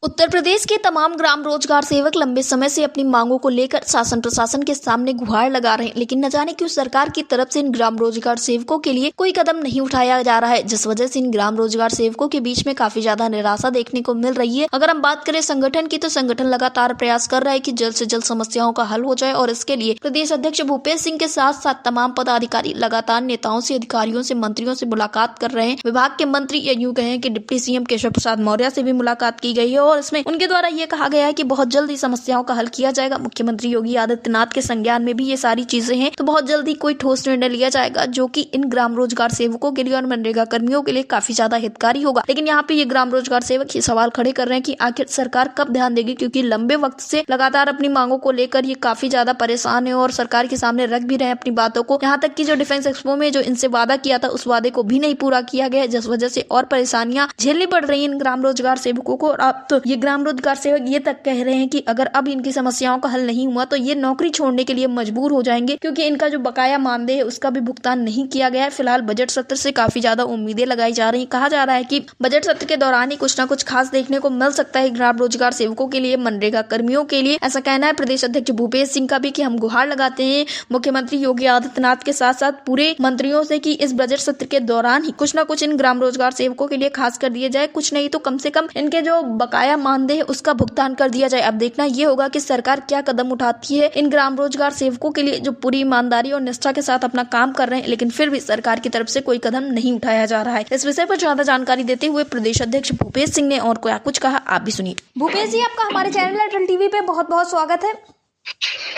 उत्तर प्रदेश के तमाम ग्राम रोजगार सेवक लंबे समय से अपनी मांगों को लेकर शासन प्रशासन के सामने गुहार लगा रहे हैं, लेकिन न जाने क्यों सरकार की तरफ से इन ग्राम रोजगार सेवकों के लिए कोई कदम नहीं उठाया जा रहा है, जिस वजह से इन ग्राम रोजगार सेवकों के बीच में काफी ज्यादा निराशा देखने को मिल रही है। अगर हम बात करें संगठन की, तो संगठन लगातार प्रयास कर रहा है कि जल्द से जल्द समस्याओं का हल हो जाए और इसके लिए प्रदेश अध्यक्ष भूपेश सिंह के साथ साथ तमाम पदाधिकारी लगातार नेताओं से, अधिकारियों से, मंत्रियों से मुलाकात कर रहे हैं। विभाग के मंत्री या यूं कहें कि डिप्टी सीएम केशव प्रसाद मौर्य से भी मुलाकात की गई है और इसमें उनके द्वारा ये कहा गया है कि बहुत जल्द ही समस्याओं का हल किया जाएगा। मुख्यमंत्री योगी आदित्यनाथ के संज्ञान में भी ये सारी चीजें हैं, तो बहुत जल्दी कोई ठोस निर्णय लिया जाएगा जो कि इन ग्राम रोजगार सेवकों के लिए और मनरेगा कर्मियों के लिए काफी ज्यादा हितकारी होगा। लेकिन यहाँ पे ये ग्राम रोजगार सेवक ये सवाल खड़े कर रहे हैं कि आखिर सरकार कब ध्यान देगी, क्योंकि लंबे वक्त से लगातार अपनी मांगों को लेकर ये काफी ज्यादा परेशान है और सरकार के सामने रख भी रहे हैं अपनी बातों को। यहाँ तक कि जो डिफेंस एक्सपो में जो इनसे वादा किया था, उस वादे को भी नहीं पूरा किया गया, जिस वजह से और परेशानियां झेलनी पड़ रही है इन ग्राम रोजगार सेवकों को। और अब तो ये ग्राम रोजगार सेवक ये तक कह रहे हैं कि अगर अब इनकी समस्याओं का हल नहीं हुआ तो ये नौकरी छोड़ने के लिए मजबूर हो जाएंगे, क्योंकि इनका जो बकाया मानदेय है उसका भी भुगतान नहीं किया गया है। फिलहाल बजट सत्र से काफी ज्यादा उम्मीदें लगाई जा रही। कहा जा रहा है कि बजट सत्र के दौरान ही कुछ ना कुछ खास देखने को मिल सकता है ग्राम रोजगार सेवकों के लिए, मनरेगा कर्मियों के लिए। ऐसा कहना है प्रदेश अध्यक्ष भूपेश सिंह का भी कि हम गुहार लगाते हैं मुख्यमंत्री योगी आदित्यनाथ के साथ साथ पूरे मंत्रियों से कि इस बजट सत्र के दौरान ही कुछ ना कुछ इन ग्राम रोजगार सेवकों के लिए खास कर दिया जाए, कुछ नहीं तो कम से कम इनके जो बकाया मानदेय है उसका भुगतान कर दिया जाए। अब देखना ये होगा कि सरकार क्या कदम उठाती है इन ग्राम रोजगार सेवकों के लिए जो पूरी ईमानदारी और निष्ठा के साथ अपना काम कर रहे हैं, लेकिन फिर भी सरकार की तरफ से कोई कदम नहीं उठाया जा रहा है। इस विषय पर ज्यादा जानकारी देते हुए प्रदेश अध्यक्ष भूपेश सिंह ने और क्या कुछ कहा, आप भी सुनिए। भूपेश जी, आपका हमारे चैनल अटल टीवी पे बहुत बहुत स्वागत है।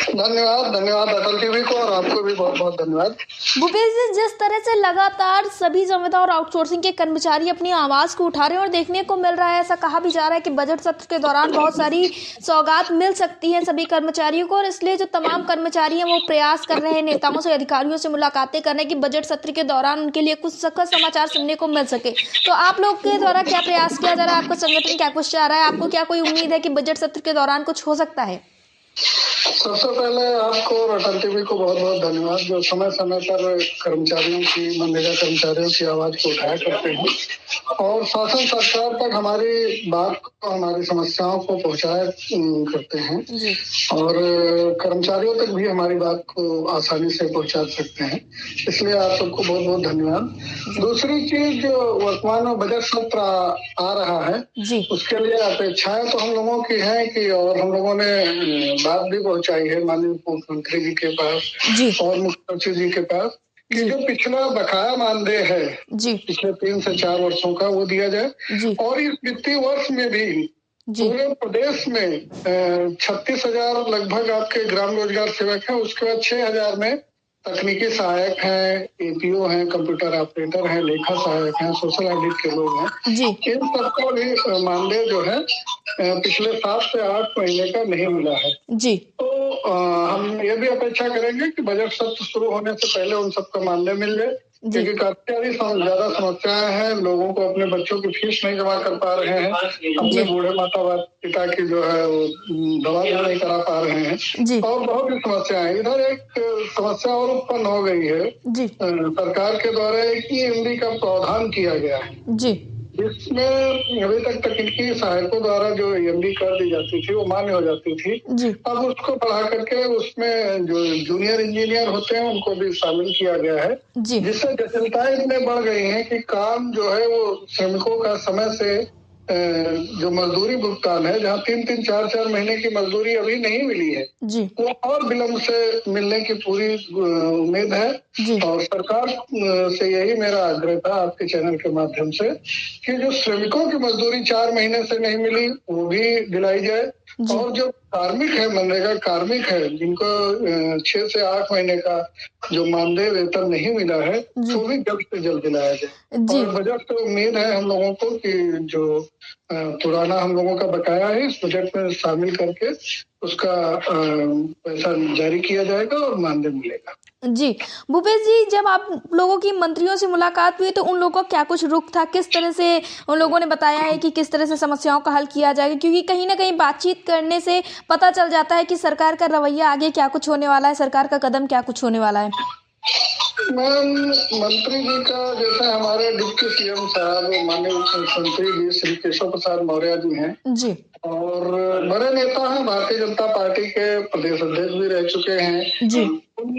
धन्यवाद अटल टीवी को, और आपको भी बहुत बहुत धन्यवाद। भूपेश जी, जिस तरह से लगातार सभी संविदा और आउटसोर्सिंग के कर्मचारी अपनी आवाज को उठा रहे हैं और देखने को मिल रहा है, ऐसा कहा भी जा रहा है कि बजट सत्र के दौरान बहुत सारी सौगात मिल सकती है सभी कर्मचारियों को, और इसलिए जो तमाम कर्मचारी हैं वो प्रयास कर रहे हैं नेताओं से, अधिकारियों से मुलाकातें करने की बजट सत्र के दौरान उनके लिए कुछ सखत समाचार सुनने को मिल सके। तो आप लोग के द्वारा क्या प्रयास किया जा रहा है, आपका संगठन क्या कुछ चाह रहा है, आपको क्या कोई उम्मीद है कि बजट सत्र के दौरान कुछ हो सकता है? सबसे पहले आपको और अटल टीवी को बहुत बहुत धन्यवाद, जो समय समय पर कर्मचारियों की, मनरेगा कर्मचारियों की आवाज को उठाया करते हैं और शासन सरकार तक हमारी बात को, हमारी समस्याओं को पहुंचाया करते हैं, और कर्मचारियों तक भी हमारी बात को आसानी से पहुंचा सकते हैं। इसलिए आप सबको बहुत बहुत धन्यवाद। दूसरी चीज, जो वर्तमान में बजट सत्र आ रहा है उसके लिए अपेक्षाएं तो हम लोगों की है कि, और हम लोगों ने बात भी पहुंचाई है माननीय मुख्यमंत्री जी के पास और मुख्य सचिव जी के पास कि जो पिछला बकाया मानदेय है पिछले 3 से 4 वर्षों का, वो दिया जाए। और इस वित्तीय वर्ष में भी पूरे प्रदेश में 36,000 लगभग आपके ग्राम रोजगार सेवक हैं, उसके बाद 6,000 में तकनीकी सहायक हैं, एपीओ हैं, कंप्यूटर ऑपरेटर हैं, लेखा सहायक हैं, सोशल ऑडिट के लोग हैं। इन सबको भी मानदेय जो है पिछले 7 से 8 महीने का नहीं मिला है। तो हम ये भी अपेक्षा करेंगे कि बजट सत्र शुरू होने से पहले उन सबका मानदेय मिल जाए, क्योंकि काफी ज्यादा समस्याएं हैं। लोगों को अपने बच्चों की फीस नहीं जमा कर पा रहे हैं, अपने बूढ़े माता पिता की जो है वो दवा भी नहीं करा पा रहे हैं, और बहुत सी समस्याएं हैं। इधर एक समस्या और उत्पन्न हो गई है, सरकार के द्वारा एक EMD का प्रावधान किया गया है, जिसमें अभी तक तकनीकी सहायकों द्वारा जो EMD कर दी जाती थी वो मान्य हो जाती थी। अब उसको बढ़ा करके उसमें जो जूनियर इंजीनियर होते हैं उनको भी शामिल किया गया है, जिससे जटिलताएं इतने बढ़ गई हैं कि काम जो है वो श्रमिकों का समय से जो मजदूरी भुगतान है, जहाँ 3-3, 4-4 महीने की मजदूरी अभी नहीं मिली है, वो और विलम्ब से मिलने की पूरी उम्मीद है। और सरकार से यही मेरा आग्रह था आपके चैनल के माध्यम से कि जो श्रमिकों की मजदूरी 4 महीने से नहीं मिली वो भी दिलाई जाए, और जो कार्मिक है, मनरेगा कार्मिक है, जिनको 6 से 8 महीने का जो मानदेय वेतन नहीं मिला है, वो भी जल्द से जल्द दिलाया जाए। और बजट से उम्मीद है हम लोगों को कि जो पुराना हम लोगों का बकाया है इस बजट में शामिल करके उसका पैसा जारी किया जाएगा और मानदेय मिलेगा। भूपेश जी, जब आप लोगों की मंत्रियों से मुलाकात हुई तो उन लोगों का क्या कुछ रुख था, किस तरह से उन लोगों ने बताया है कि किस तरह से समस्याओं का हल किया जाएगा? क्योंकि कहीं ना कहीं बातचीत करने से पता चल जाता है कि सरकार का रवैया आगे क्या कुछ होने वाला है, सरकार का कदम क्या कुछ होने वाला है। मैम, मंत्री जी का जैसे हमारे डिप्टी सीएम साहब माननीय मुख्यमंत्री जी श्री केशव प्रसाद मौर्य जी हैं जी और बड़े नेता हैं, भारतीय जनता पार्टी के प्रदेश अध्यक्ष भी रह चुके हैं। जी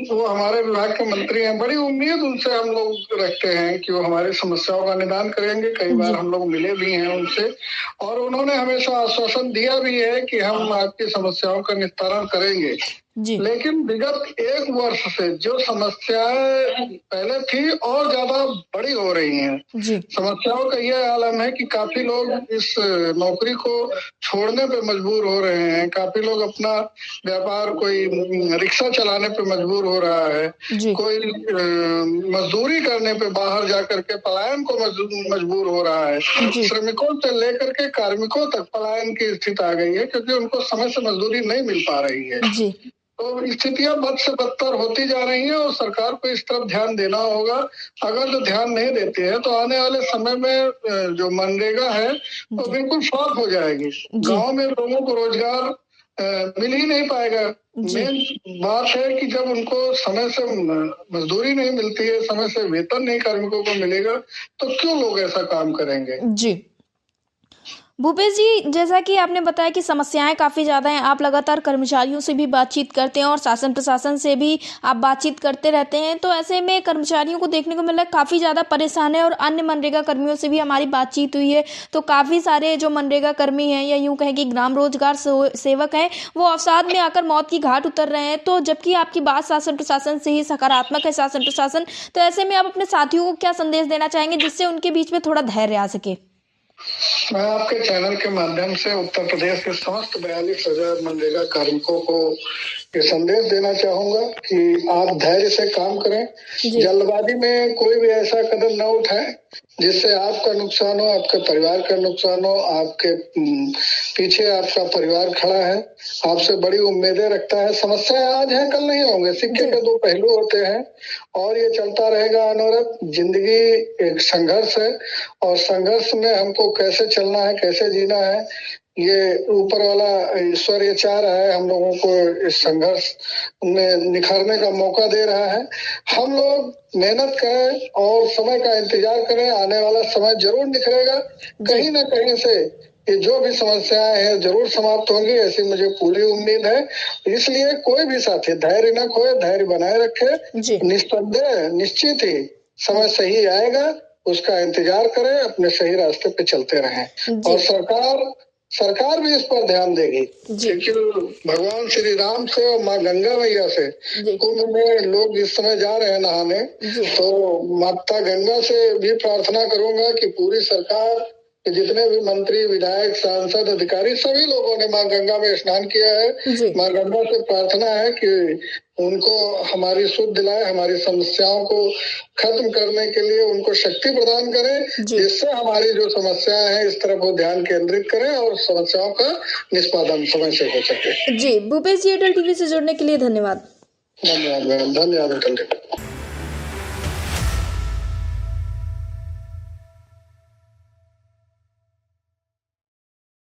वो हमारे विभाग के मंत्री हैं। बड़ी उम्मीद उनसे हम लोग रखते हैं कि वो हमारी समस्याओं का निदान करेंगे। कई बार हम लोग मिले भी हैं उनसे और उन्होंने हमेशा आश्वासन दिया भी है कि हम आपकी समस्याओं का निस्तारण करेंगे। जी लेकिन विगत एक वर्ष से जो समस्याएं पहले थी और ज्यादा बड़ी हो रही हैं। जी समस्याओं का यह आलम है कि काफी लोग इस नौकरी को छोड़ने पे मजबूर हो रहे हैं। काफी लोग अपना व्यापार, कोई रिक्शा चलाने पे मजबूर हो रहा है, जी कोई मजदूरी करने पे बाहर जाकर के पलायन को मजबूर हो रहा है। जी श्रमिकों से लेकर के कार्मिकों तक पलायन की स्थिति आ गई है क्योंकि उनको समय से मजदूरी नहीं मिल पा रही है। जी तो स्थितियां बद से बदतर होती जा रही हैं और सरकार को इस तरफ ध्यान देना होगा। अगर जो ध्यान नहीं देती है तो आने वाले समय में जो मनरेगा है वो बिल्कुल फ्लॉप हो जाएगी। गांव में लोगों को रोजगार मिल ही नहीं पाएगा। मेन बात है कि जब उनको समय से मजदूरी नहीं मिलती है, समय से वेतन नहीं कार्मिकों को मिलेगा, तो क्यों लोग ऐसा काम करेंगे। जी भूपेश जी, जैसा कि आपने बताया कि समस्याएं काफ़ी ज़्यादा हैं, आप लगातार कर्मचारियों से भी बातचीत करते हैं और शासन प्रशासन से भी आप बातचीत करते रहते हैं, तो ऐसे में कर्मचारियों को देखने को मिला है काफ़ी ज़्यादा परेशान है और अन्य मनरेगा कर्मियों से भी हमारी बातचीत हुई है, तो काफ़ी सारे जो मनरेगा कर्मी हैं या यूँ कहें कि ग्राम रोजगार सेवक हैं, वो अवसाद में आकर मौत की घाट उतर रहे हैं। तो जबकि आपकी बात शासन प्रशासन से ही सकारात्मक है शासन प्रशासन, तो ऐसे में आप अपने साथियों को क्या संदेश देना चाहेंगे जिससे उनके बीच में थोड़ा धैर्य आ सके। मैं आपके चैनल के माध्यम से उत्तर प्रदेश के समस्त 42,000 मनरेगा कार्मिकों को ये संदेश देना चाहूंगा कि आप धैर्य से काम करें। जल्दबाजी में कोई भी ऐसा कदम न उठाएं जिससे आपका नुकसान हो, आपके परिवार का नुकसान हो। आपके पीछे आपका परिवार खड़ा है, आपसे बड़ी उम्मीदें रखता है। समस्याएं आज हैं, कल नहीं होंगे। सिक्के के दो पहलू होते हैं और ये चलता रहेगा अनवरत। जिंदगी एक संघर्ष है और संघर्ष में हमको कैसे चलना है, कैसे जीना है, ये ऊपर वाला ईश्वर ये चाह रहा है, हम लोगों को इस संघर्ष में निखारने का मौका दे रहा है। हम लोग मेहनत करें और समय का इंतजार करें। आने वाला समय जरूर निखरेगा। कहीं ना कहीं से ये जो भी समस्याएं हैं जरूर समाप्त होंगी, ऐसी मुझे पूरी उम्मीद है। इसलिए कोई भी साथी धैर्य न खोए, धैर्य बनाए रखे। निस्संदेह निश्चित ही समय सही आएगा, उसका इंतजार करें, अपने सही रास्ते पे चलते रहें और सरकार भी इस पर ध्यान देगी क्योंकि भगवान श्री राम से और माँ गंगा मैया से कुंभ में लोग इस समय जा रहे हैं नहाने, तो माता गंगा से भी प्रार्थना करूंगा कि पूरी सरकार के जितने भी मंत्री, विधायक, सांसद, अधिकारी, सभी लोगों ने माँ गंगा में स्नान किया है। माँ गंगा से प्रार्थना है कि उनको हमारी सुध दिलाए, हमारी समस्याओं को खत्म करने के लिए उनको शक्ति प्रदान करें, जिससे हमारी जो समस्याएं हैं इस तरफ वो ध्यान केंद्रित करें और समस्याओं का निष्पादन समय से हो सके। जी भूपेश जी, एयरटेल टीवी से जुड़ने के लिए धन्यवाद। धन्यवाद मैम, धन्यवाद एयरटेल टीवी।